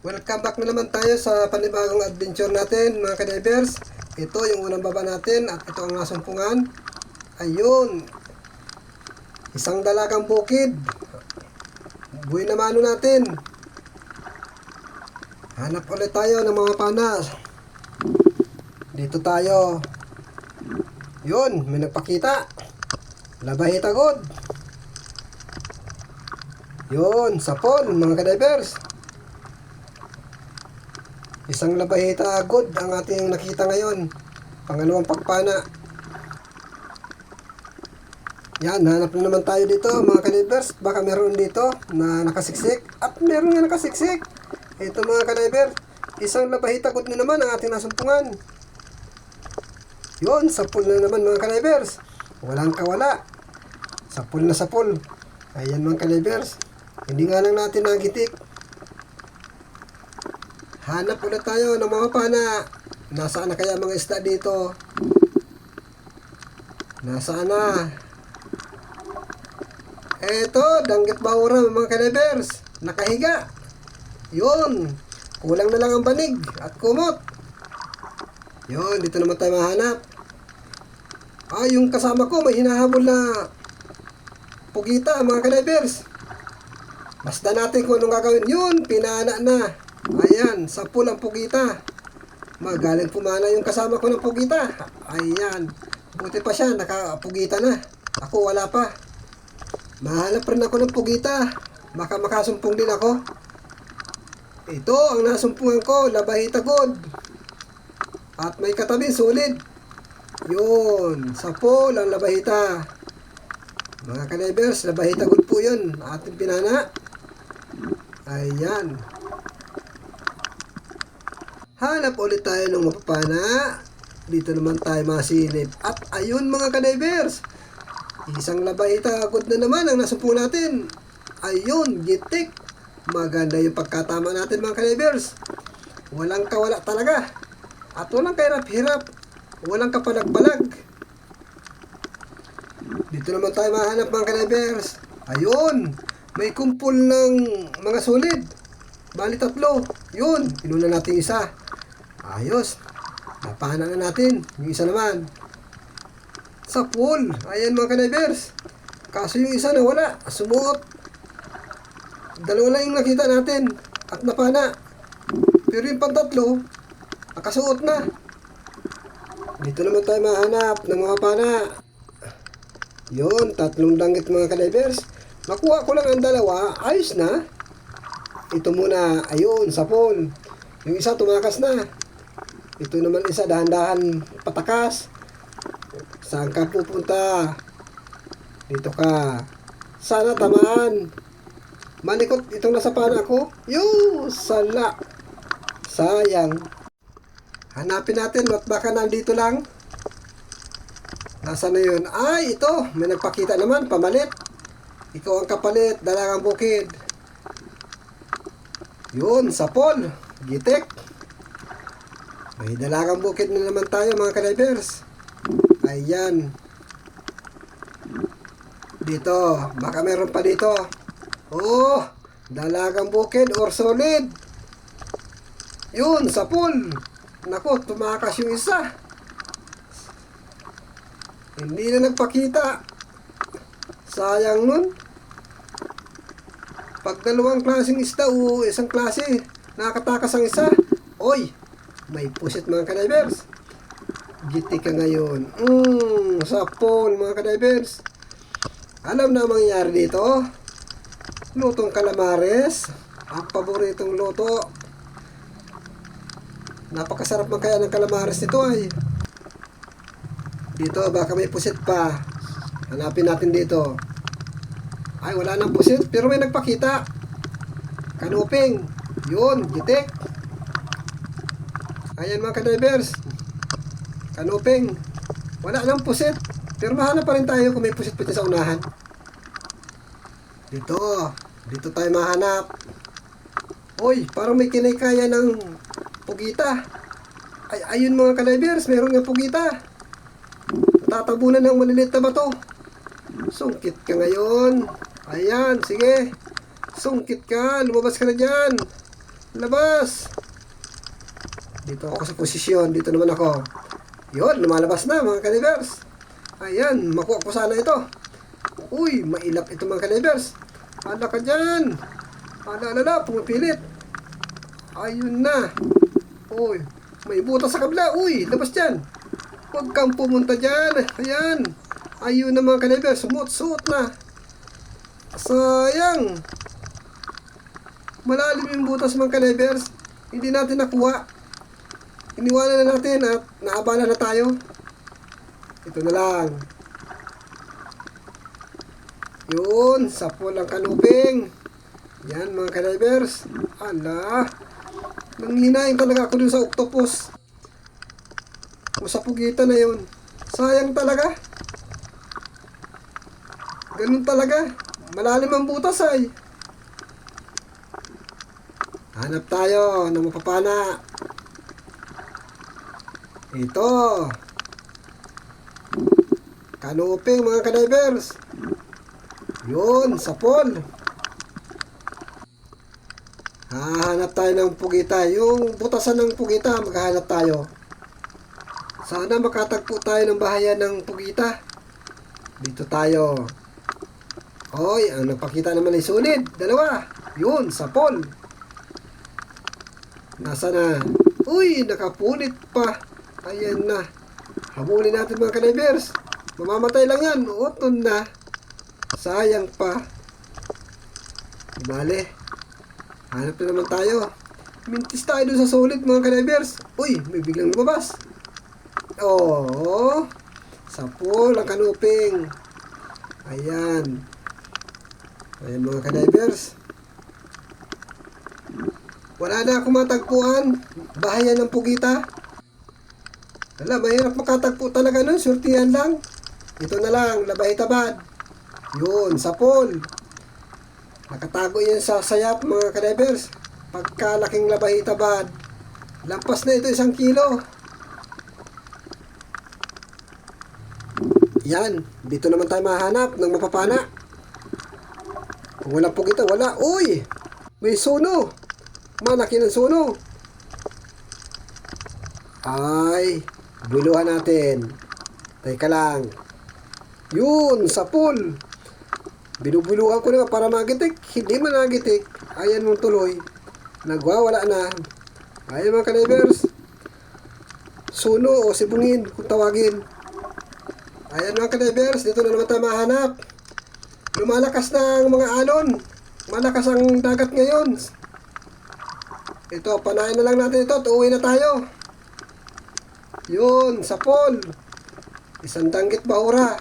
Welcome back na naman tayo sa panibagong adventure natin mga kadivers. Ito yung unang baba natin at ito ang nasumpungan. Ayun, isang dalagang bukid. Buhay na mano natin. Hanap ulit tayo ng mga panas. Dito tayo. Yun, may nagpakita. Labahita god. Yun, sapon mga kadivers. Isang labahita good ang ating nakita ngayon. Pangalawang pagpana. Yan, hanap na naman tayo dito mga kadivers. Baka meron dito na nakasiksik. At meron nga nakasiksik. Ito mga kadivers, isang labahita good na naman ang ating nasumpungan. Yun, sapul na naman mga kadivers. Walang kawala. Sapul na sapul. Ayan mga kadivers. Hindi nga lang natin nagitik. Hanap ulit tayo ng mga pana. Nasaan na kaya mga isda dito? Nasaan na? Eto, danggit bawra mga kadivers. Nakahiga. Yun. Kulang na lang ang banig at kumot. Yun, dito naman tayo mahanap. Yung kasama ko may hinahabol na pugita mga kadivers. Basta natin kung anong gagawin. Yun, pinana na. Ayan, sa pulang pugita. Magaling pumana yung kasama ko ng pugita. Ayan. Buti pa siya, nakapugita na. Ako wala pa. Mahanap rin ako ng pugita. Baka makasumpong din ako. Ito ang nasumpungan ko, labahita god. At may katabi, solid. Yun, sa pulang labahita. Mga kadivers, labahita god po yun. Ating pinana. Ayan. Hanap ulit tayo ng mapapana. Dito naman tayo masilip. At ayun mga kadivers, isang labahita good na naman ang nasumpungan natin. Ayun, gitik. Maganda yung pagkatama natin mga kadivers. Walang kawala talaga. At walang kahirap-hirap. Walang kapalag-balag. Dito naman tayo mahanap mga kadivers. Ayun, may kumpul ng mga solid. Bali tatlo. Yun, inuna natin isa. Ayos. Napahana na natin. Yung isa naman. Sa pool. Ayan mga kadivers. Kaso yung isa nawala. Sumuot. Dalawa lang yung nakita natin. At napana. Pero yung pantatlo, nakasuot na. Dito naman tayo mahanap ng mga pana. Yun, tatlong danggit mga kadivers. Makuha ko lang ang dalawa. Ayos na. Ito muna. Ayun, sapon. Yung isa tumakas na. Ito naman isa, dahan-dahan patakas. Saan ka pupunta? Dito ka. Sana tamaan. Manikot itong nasa pana ko. Yung sala. Sayang. Hanapin natin at baka nandito lang. Nasaan na yun? Ay, ito. May nagpakita naman. Pamalit. Ikaw ang kapalit. Dalagang bukid. Yun, sapol. Gitik. May dalagang bukid na naman tayo mga kadivers. Ayan. Dito. Baka meron pa dito. Oh, dalagang bukid or solid. Yun, sapol. Naku, tumakas yung isa. Hindi na nagpakita. Sayang nun. Pag dalawang klaseng isda o isang klase, nakatakas ang isa. Oy, may pusit mga kadivers. Giti ka ngayon. Sapol mga kadivers. Alam na ang mangyayari dito. Lutong calamares. Ang paboritong luto. Napakasarap man kaya ng calamares nito ay. Dito baka may pusit pa. Hanapin natin dito. Ay wala nang pusit pero may nagpakita. Kanuping. Yun, gitik. Ayan mga kadivers. Kanuping. Wala nang pusit. Pero mahanap pa rin tayo kung may pusit pa sa unahan. Dito. Dito tayo mahanap. Uy, parang may kinaykaya ng pugita. Ay, ayun mga kadivers. Meron nga pugita. Tatabunan ng maliliit na bato. Sungkit ka ngayon. Ayan, sige. Sungkit ka. Lumabas ka na dyan. Labas! Dito ako sa posisyon. Dito naman ako. Yun, lumalabas na mga kalibers. Ayan, makuha ko sana ito. Uy, mailap ito mga kalibers. Hala ka dyan. Hala, pumipilit. Ayun na. Uy, may butas sa kabila. Uy, labas dyan. Huwag kang pumunta dyan. Ayan. Ayun na mga kalibers. Sumut-suot na. Sayang. Malalim yung butas mga kalibers. Hindi natin nakuha. Iniwanan na natin at naabala na tayo. Ito na lang. Yun, sapol ang kanuping. Yan mga ka-divers. Ala, nanghinayin talaga ako dun sa octopus. O sa pugitan na yun. Sayang talaga. Ganun talaga. Malalim ang butas ay. Hanap tayo ng mapapana. Ito. Kanuping mga ka-divers. Yun, sapol. Hahanap tayo ng pugita. Yung butasan ng pugita, maghahanap tayo. Sana makatagpo tayo ng bahayan ng pugita. Dito tayo. Oy, ang nagpakita naman ay sunid. Dalawa. Yun, sapol. Nasa na? Uy, nakapunit pa. Ayan na. Habulin natin mga ka-divers. Mamamatay lang yan. Uton na. Sayang pa. Bale. Hanap na naman tayo. Mintis tayo dun sa solid mga ka-divers. Uy, may biglang lumabas. Oo. Sapol ang kanuping. Ayan. Ayan mga ka-divers. Wala na akong matagpuan. Bahayan ng pugita. Wala, mahirap makatagpo talaga nun. Surtihan lang. Ito na lang, labay tabad. Yun, sapol. Nakatago yan sa sayap mga ka-divers. Pagkalaking labay tabad. Lampas na ito 1 kilo. Yan, dito naman tayo mahanap ng mapapana. Kung wala pugita, wala. Uy, may suno. Malaki ng suno. Ay, buluhan natin. Teka lang. Yun, sapol. Binubuluhan ko na para magitik. Hindi man nagitik. Ayan mong tuloy. Nagwawala na. Ayan mga ka-divers. Suno o sibungin kung tawagin. Ayan mga ka-divers. Dito na naman tayo mahanap. Lumalakas na ang mga alon. Malakas ang dagat ngayon. Ito, panahin na lang natin ito. Tuuwi na tayo. Yun, sapol. 1 danggit bahura.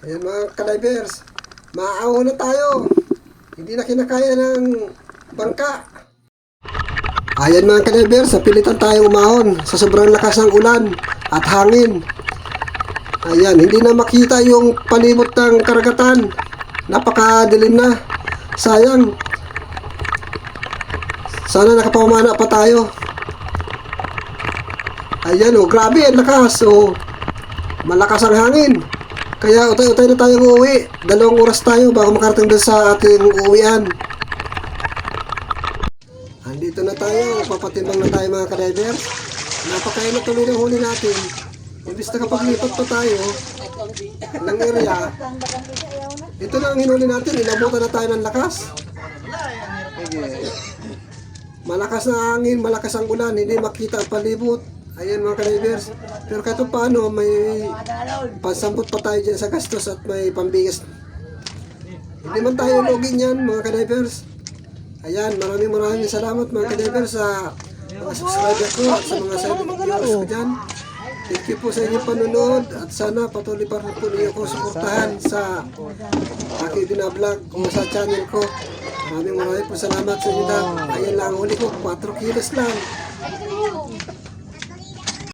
Ayan mga ka-divers. Maaawa na tayo. Hindi na kinakaya ng bangka. Ayan mga ka-divers. Napilitan tayong umahon sa sobrang lakas ng ulan at hangin. Ayan, hindi na makita yung palibot ng karagatan. Napakadilim na. Sayang. Sana nakapamana pa tayo. Ayan o, grabe ang lakas o. Malakas ang hangin. Kaya utay-utay na tayong uuwi. 2 oras tayo bago makarating doon sa ating uuwian. Andito na tayo. Papatimbang na tayo mga ka-divers. Napakainit tuloy ng huli natin. Imbis na kapag lipat pa tayo ng area, ito na ang hinuli natin. Inabutan na tayo ng lakas. Malakas na hangin, malakas ang ulan. Hindi makita ang palibot. Ayan mga ka-divers. Pero kahit paano, may pansambot pa tayo dyan sa gastos at may pambigas. Hindi man tayo lugi niyan mga ka-divers. Ayan, maraming salamat mga ka-divers sa mga subscriber ko at sa mga silent viewers ko dyan. Thank you po sa inyong panunod at sana patuloy pa rin po niyo ko suportahan sa aking binablog o sa channel ko. Maraming po salamat sa inyo. Ayan lang, huli ko 4 kilos lang.